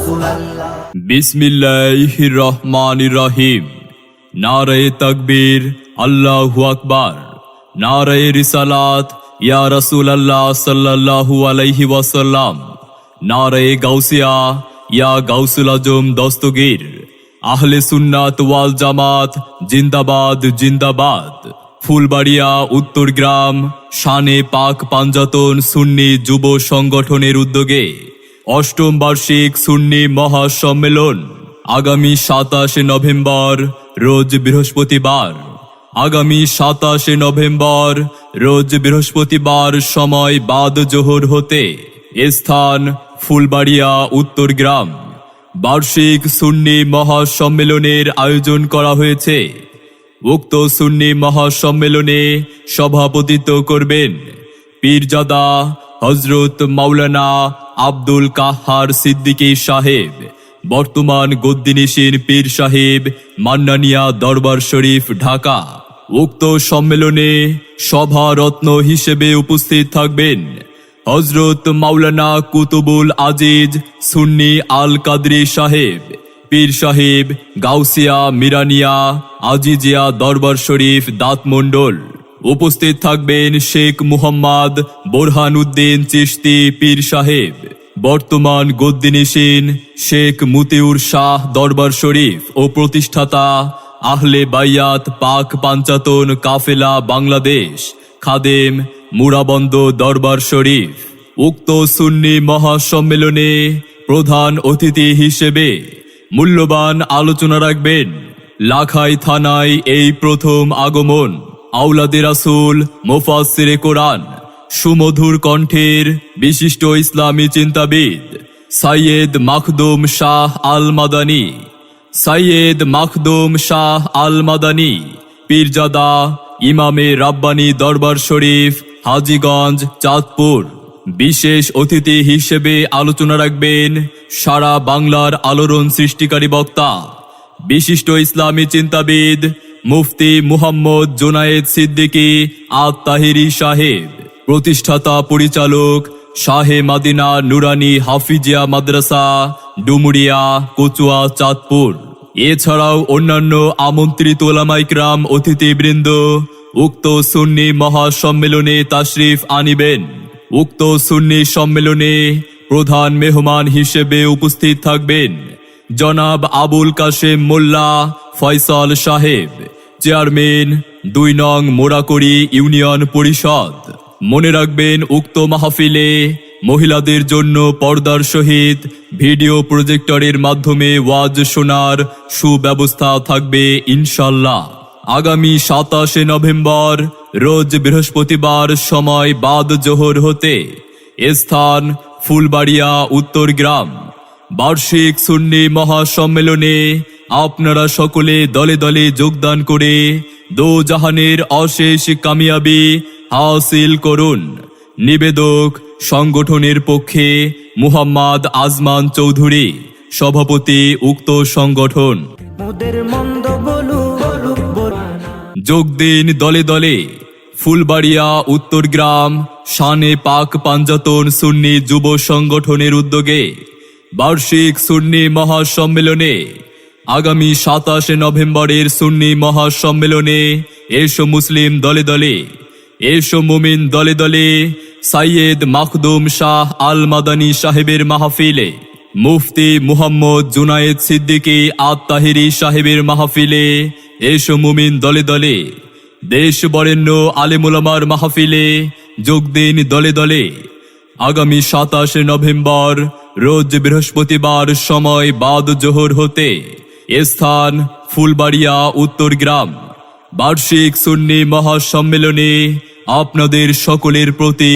রাসূলুল্লাহ। বিসমিল্লাহির রহমানির রহিম। নারায়ে তাকবীর, আল্লাহু আকবার। নারায়ে রিসালাত, ইয়া রাসূলুল্লাহ সাল্লাল্লাহু আলাইহি ওয়াসাল্লাম। নারায়ে গাউসিয়া, ইয়া গাউসুল আজম দস্তগীর। আহলে সুন্নাত ওয়াল জামাত জিন্দাবাদ জিন্দাবাদ। ফুলবাড়িয়া উত্তরগ্রাম শানে পাক পাঞ্জাতন সুন্নি যুব সংগঠনের উদ্যোগে অষ্টম বার্ষিক সুন্নি মহাসম্মেলন আগামী 27 নভেম্বর রোজ বৃহস্পতিবার। আগামী 27 নভেম্বর রোজ বৃহস্পতিবার, সময় বাদ জোহর হতে, স্থান ফুলবাড়িয়া উত্তরগ্রাম। বার্ষিক সুন্নি মহাসম্মেলনের আয়োজন করা হয়েছে। উক্ত সুন্নি মহাসম্মেলনে সভাপতিত্ব করবেন পীরজাদা হযরত মাওলানা আব্দুল কাহ্হার সিদ্দিকী সাহেব, বর্তমান গদ্দিনিশীন পীর সাহেব, মান্নানিয়া দরবার শরীফ, ঢাকা। উক্ত সম্মেলনে সভারত্ন হিসেবে উপস্থিত থাকবেন হযরত মাওলানা কুতুবুল আজিজ সুন্নি আল কাদরি সাহেব, পীর সাহেব, গাউসিয়া মিরানিয়া আজিজিয়া দরবার শরীফ, দাঁতমন্ডল। উপস্থিত থাকবেন শেখ মুহাম্মদ বোরহানউদ্দিন চিশতি পীর সাহেব, বর্তমান গদ্দিনিশীন শেখ মুতিউর শাহ দরবার শরীফ ও প্রতিষ্ঠাতা আহলে বাইয়াত পাক পাঞ্জাতন কাফেলা বাংলাদেশ, খাদেম মুরাবন্দ দরবার শরীফ। উক্ত সুন্নি মহাসম্মেলনে প্রধান অতিথি হিসেবে মূল্যবান আলোচনা রাখবেন লাখাই থানায় এই প্রথম আগমন আওলাদে রাসূল মুফাসসিরে কোরআন, সুমধুর কণ্ঠের বিশিষ্ট ইসলামী চিন্তাবিদ সাইয়েদ মাখদুম শাহ আল মাদানী। সাইয়েদ মাখদুম শাহ আল মাদানী পীরজাদা ইমামে রাব্বানী দরবার শরীফ, হাজীগঞ্জ, চাঁদপুর। বিশেষ অতিথি হিসেবে আলোচনা রাখবেন সারা বাংলার আলোড়ন সৃষ্টিকারী বক্তা বিশিষ্ট ইসলামী চিন্তাবিদ মুফতি মুহাম্মদ জুনায়েদ সিদ্দিকী আত-তাহিরি সাহেব, প্রতিষ্ঠাতা পরিচালক শাহে মাদিনা নুরানি হাফিজিয়া মাদ্রাসা, ডুমুরিয়া, কচুয়া, চাঁদপুর। এছাড়াও অন্যান্য আমন্ত্রিত ওলামা ইকরাম অতিথিবৃন্দ উক্ত সুন্নি মহাসম্মেলনে তাশরিফ আনিবেন। উক্ত সুন্নি সম্মেলনে প্রধান মেহমান হিসেবে উপস্থিত থাকবেন জনাব আবুল কাশেম মোল্লা ফয়সাল সাহেব, চেয়ারম্যান 2 নং মোড়াকড়ি ইউনিয়ন পরিষদ। মনে রাখবেন উক্ত মাহফিলে মহিলাদের জন্য পর্দার সহিত ভিডিও প্রজেক্টরের মাধ্যমে ওয়াজ শোনার সুব্যবস্থা থাকবে ইনশাল্লাহ। আগামী 27 নভেম্বর রোজ বৃহস্পতিবার, সময় বাদ জোহর হতে, স্থান ফুলবাড়িয়া উত্তরগ্রাম। বার্ষিক সুন্নি মহাসম্মেলনে আপনারা সকলে দলে দলে যোগদান করে দোজাহানের অশেষ কামিয়াবি হাসিল করুন। নিবেদক সংগঠনের পক্ষে মুহাম্মদ আজমান চৌধুরী, সভাপতি উক্ত সংগঠন। যোগ দিন দলে দলে ফুলবাড়িয়া উত্তরগ্রাম শানে পাক পাঞ্জাতন সুন্নি যুব সংগঠনের উদ্যোগে বার্ষিক সুন্নি মহাসম্মেলনে আগামী 27 নভেম্বরের সুন্নি মহাসম্মেলনে এসো মুসলিম দলে দলে, এসো মুমিন দলে দলে। সাইয়েদ মাখদুম শাহ আল মাদানী সাহেবের মাহফিলে, মুফতি মুহাম্মদ জুনায়েদ সিদ্দিকী আত-তাহিরি সাহেবের মাহফিলে এসো মুমিন দলে দলে। দেশ বরেণ্য আলেম ওলামার মাহফিলে যোগ দিন দলে দলে। আগামী 27 নভেম্বর রোজ বৃহস্পতিবার, সময় বাদ জোহর হতে, স্থান ফুলবাড়িয়া উত্তরগ্রাম। বার্ষিক সুন্নি মহাসম্মেলনে আপনাদের সকলের প্রতি